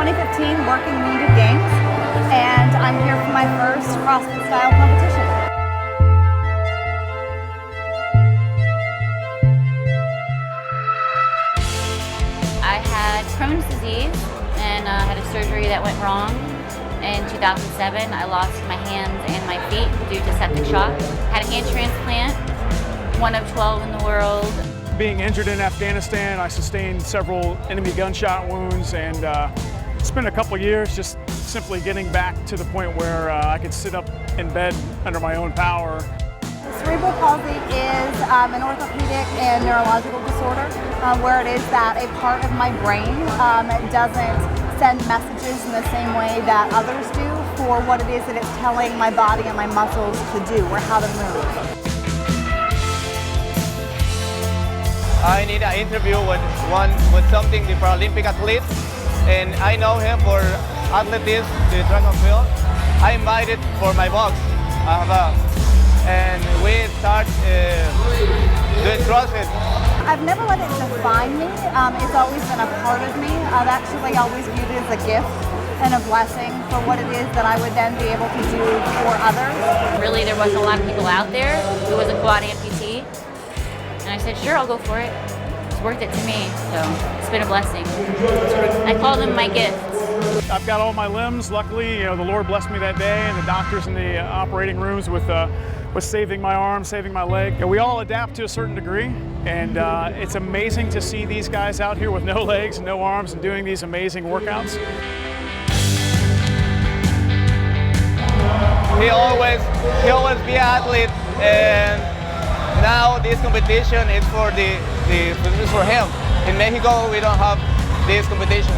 2015 working Wounded Games, and I'm here for my first CrossFit style competition. I had Crohn's disease and had a surgery that went wrong. In 2007, I lost my hands and my feet due to septic shock. Had a hand transplant, one of 12 in the world. Being injured in Afghanistan, I sustained several enemy gunshot wounds, and it's been a couple years just simply getting back to the point where I could sit up in bed under my own power. Cerebral palsy is an orthopedic and neurological disorder where it is that a part of my brain doesn't send messages in the same way that others do for what it is that it's telling my body and my muscles to do or how to move. I need an interview with something the Paralympic athlete, and I know him for athletics, the track and field. I invited for my box, and we start doing CrossFit. I've never let it define me. It's always been a part of me. I've actually always viewed it as a gift and a blessing for what it is that I would then be able to do for others. Really, there wasn't a lot of people out there who was a quad amputee. And I said, sure, I'll go for it. It's worth it to me, so it's been a blessing. I call them my gifts. I've got all my limbs. Luckily, the Lord blessed me that day, and the doctors in the operating rooms with saving my arm, saving my leg. We all adapt to a certain degree, and it's amazing to see these guys out here with no legs and no arms and doing these amazing workouts. He always be an athlete, and now this competition is for him. In Mexico, we don't have these competitions.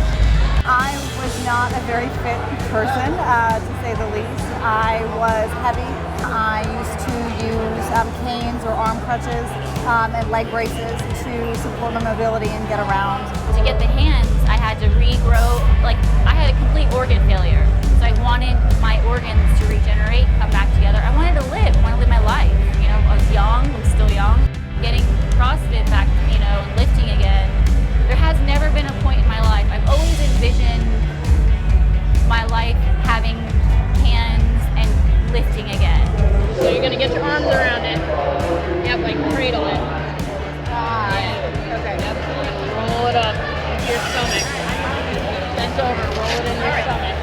I was not a very fit person, to say the least. I was heavy. I used to use canes or arm crutches and leg braces to support my mobility and get around. To get the hands, I had to regrow, I had a complete organ failure. So I wanted my organs to regenerate, come back together. I wanted to live, I wanted to live my life. I was young, I'm still young. Getting CrossFit back, and lifting again, there has never been a point in my life. I've always envisioned my life having hands and lifting again. So you're gonna get your arms around it. Yep, cradle it. Yeah. Okay. Yep. Roll it up into your stomach. Bent over, roll it in your stomach.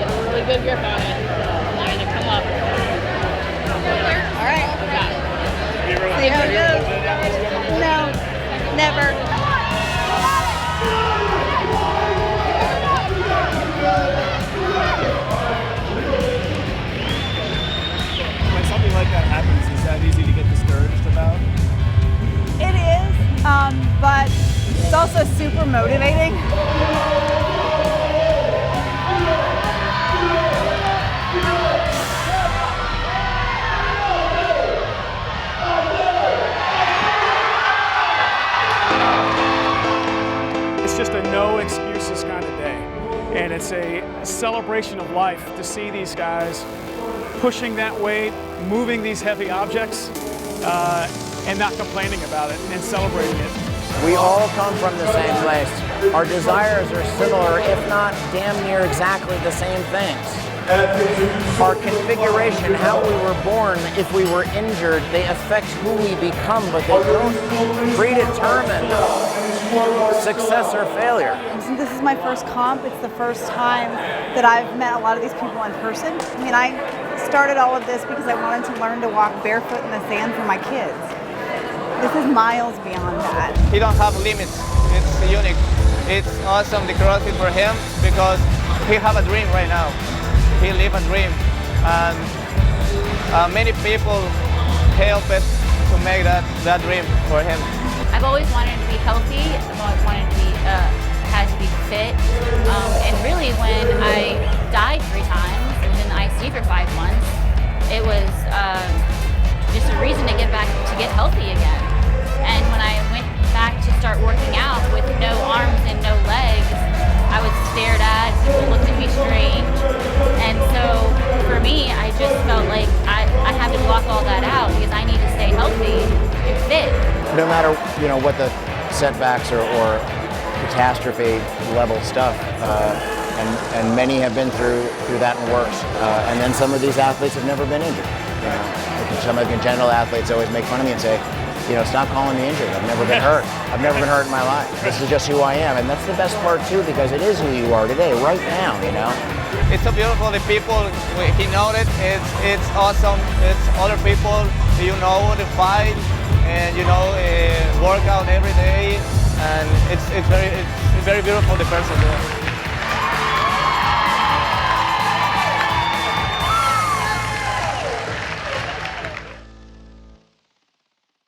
Get a really good grip on it. Now you're gonna come up. All right. Got it. See how it goes. No, never. When something like that happens, is that easy to get discouraged about? It is, but it's also super motivating. It's just a no excuses kind of day, and it's a celebration of life to see these guys pushing that weight, moving these heavy objects, and not complaining about it and celebrating it. We all come from the same place. Our desires are similar, if not damn near exactly the same things. Our configuration, how we were born, if we were injured, they affect who we become, but they don't predetermine success or failure. This is my first comp. It's the first time that I've met a lot of these people in person. I started all of this because I wanted to learn to walk barefoot in the sand for my kids. This is miles beyond that. He don't have limits. It's unique. It's awesome, the CrossFit for him, because he have a dream right now. He live a dream, and many people help us to make that dream for him. I've always wanted to be healthy. I've always wanted to be, had to be fit. And really, when I died 3 times and was in the ICU for 5 months, it was just a reason to get back to get healthy again. And when I went back to start working out with no arms and no legs, I was stared at. People looked at me strange. And so for me, I just felt like I had to block all that out because I need to stay healthy and fit. No matter what the setbacks or catastrophe level stuff. And many have been through that and worse. And then some of these athletes have never been injured. You know, some of the congenital athletes always make fun of me and say, you know, stop calling me injured. I've never been hurt. I've never been hurt in my life. This is just who I am. And that's the best part too, because it is who you are today, right now, you know. It's so beautiful, the people, he knows it, it's awesome. It's other people, you know, the fight and, you know, work out every day. And it's very beautiful, the person there.